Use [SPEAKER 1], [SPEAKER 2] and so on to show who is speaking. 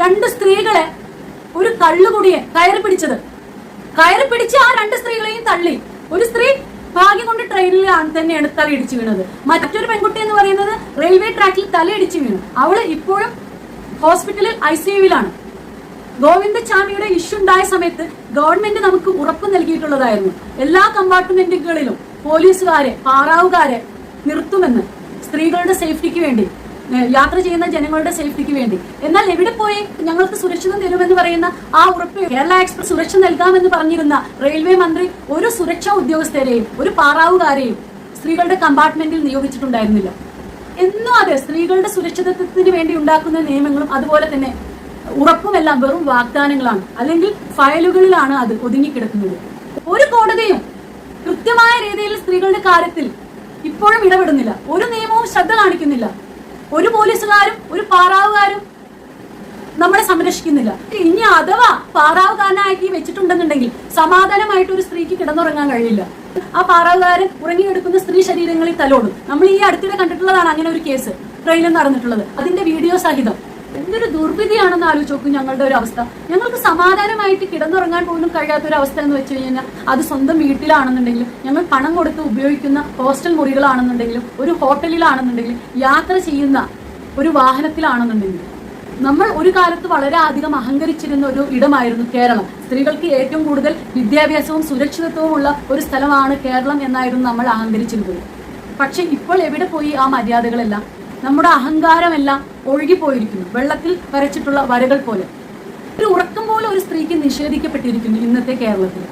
[SPEAKER 1] 2 സ്ത്രീകളെ ഒരു കള്ളുകുടിയെ കയറി പിടിച്ചത്. കയറി പിടിച്ച് ആ 2 സ്ത്രീകളെയും തള്ളി. ഒരു സ്ത്രീ ഭാഗ്യം കൊണ്ട് ട്രെയിനിൽ തന്നെയാണ് തലയിടിച്ചു വീണത്. മറ്റൊരു പെൺകുട്ടി എന്ന് പറയുന്നത് റെയിൽവേ ട്രാക്കിൽ തലയിടിച്ചു വീണു. അവള് ഇപ്പോഴും ഹോസ്പിറ്റലിൽ ICUവിലാണ്. ഗോവിന്ദചാമിയുടെ ഇഷ്യൂ ഉണ്ടായ സമയത്ത് ഗവൺമെന്റ് നമുക്ക് ഉറപ്പ് നൽകിയിട്ടുള്ളതായിരുന്നു, എല്ലാ കമ്പാർട്ട്മെന്റുകളിലും പോലീസുകാരെ പാറാവുകാരെ നിർത്തുമെന്ന്, സ്ത്രീകളുടെ സേഫ്റ്റിക്ക് വേണ്ടി, യാത്ര ചെയ്യുന്ന ജനങ്ങളുടെ സേഫ്റ്റിക്ക് വേണ്ടി. എന്നാൽ എവിടെ പോയി ഞങ്ങൾക്ക് സുരക്ഷിതം തരുമെന്ന് പറയുന്ന ആ ഉറപ്പ്? കേരള എക്സ്പ്രസ് സുരക്ഷ നൽകാമെന്ന് പറഞ്ഞിരുന്ന റെയിൽവേ മന്ത്രി ഒരു സുരക്ഷാ ഉദ്യോഗസ്ഥരെയും ഒരു പാറാവുകാരെയും സ്ത്രീകളുടെ കമ്പാർട്ട്മെന്റിൽ നിയോഗിച്ചിട്ടുണ്ടായിരുന്നില്ല. എന്നും അതെ, സ്ത്രീകളുടെ സുരക്ഷിതത്വത്തിന് വേണ്ടി ഉണ്ടാക്കുന്ന നിയമങ്ങളും അതുപോലെ തന്നെ ഉറപ്പുമെല്ലാം വെറും വാഗ്ദാനങ്ങളാണ്, അല്ലെങ്കിൽ ഫയലുകളിലാണ് അത് ഒതുങ്ങിക്കിടക്കുന്നത്. ഒരു കോടതിയും കൃത്യമായ രീതിയിൽ സ്ത്രീകളുടെ കാര്യത്തിൽ ഇപ്പോഴും ഇടപെടുന്നില്ല. ഒരു നിയമവും ശ്രദ്ധ കാണിക്കുന്നില്ല. ഒരു പോലീസുകാരും ഒരു പാറാവുകാരും നമ്മളെ സംരക്ഷിക്കുന്നില്ല. ഇനി അഥവാ പാറാവുകാരനാക്കി വെച്ചിട്ടുണ്ടെന്നുണ്ടെങ്കിൽ സമാധാനമായിട്ട് ഒരു സ്ത്രീക്ക് കിടന്നുറങ്ങാൻ കഴിയില്ല. ആ പാറാവുകാരൻ ഉറങ്ങിയെടുക്കുന്ന സ്ത്രീ ശരീരങ്ങളിൽ തലോടും. നമ്മൾ ഈ അടുത്തിടെ കണ്ടിട്ടുള്ളതാണ് അങ്ങനെ ഒരു കേസ് ട്രെയിനിൽ നടന്നിട്ടുള്ളത്, അതിന്റെ വീഡിയോ സഹിതം. എന്തൊരു ദുർവിധിയാണെന്ന് ആലോചിച്ച് നോക്കും ഞങ്ങളുടെ ഒരു അവസ്ഥ. ഞങ്ങൾക്ക് സമാധാനമായിട്ട് കിടന്നുറങ്ങാൻ പോലും കഴിയാത്തൊരു അവസ്ഥ എന്ന് വെച്ച് കഴിഞ്ഞാൽ അത് സ്വന്തം വീട്ടിലാണെന്നുണ്ടെങ്കിലും, ഞങ്ങൾ പണം കൊടുത്ത് ഉപയോഗിക്കുന്ന ഹോസ്റ്റൽ മുറികളാണെന്നുണ്ടെങ്കിലും, ഒരു ഹോട്ടലിലാണെന്നുണ്ടെങ്കിലും, യാത്ര ചെയ്യുന്ന ഒരു വാഹനത്തിലാണെന്നുണ്ടെങ്കിലും, നമ്മൾ ഒരു കാലത്ത് വളരെ അധികം അഹങ്കരിച്ചിരുന്ന ഒരു ഇടമായിരുന്നു കേരളം. സ്ത്രീകൾക്ക് ഏറ്റവും കൂടുതൽ വിദ്യാഭ്യാസവും സുരക്ഷിതത്വവുമുള്ള ഒരു സ്ഥലമാണ് കേരളം എന്നായിരുന്നു നമ്മൾ അഹങ്കരിച്ചിരുന്നത്. പക്ഷെ ഇപ്പോൾ എവിടെ പോയി ആ മര്യാദകളെല്ലാം? നമ്മുടെ അഹങ്കാരമെല്ലാം ഒഴുകിപ്പോയിരിക്കുന്നു, വെള്ളത്തിൽ വരച്ചിട്ടുള്ള വരകൾ പോലെ. ഒരു ഉറക്കം പോലെ ഒരു സ്ത്രീക്ക് നിഷേധിക്കപ്പെട്ടിരിക്കുന്നു ഇന്നത്തെ കേരളത്തിൽ.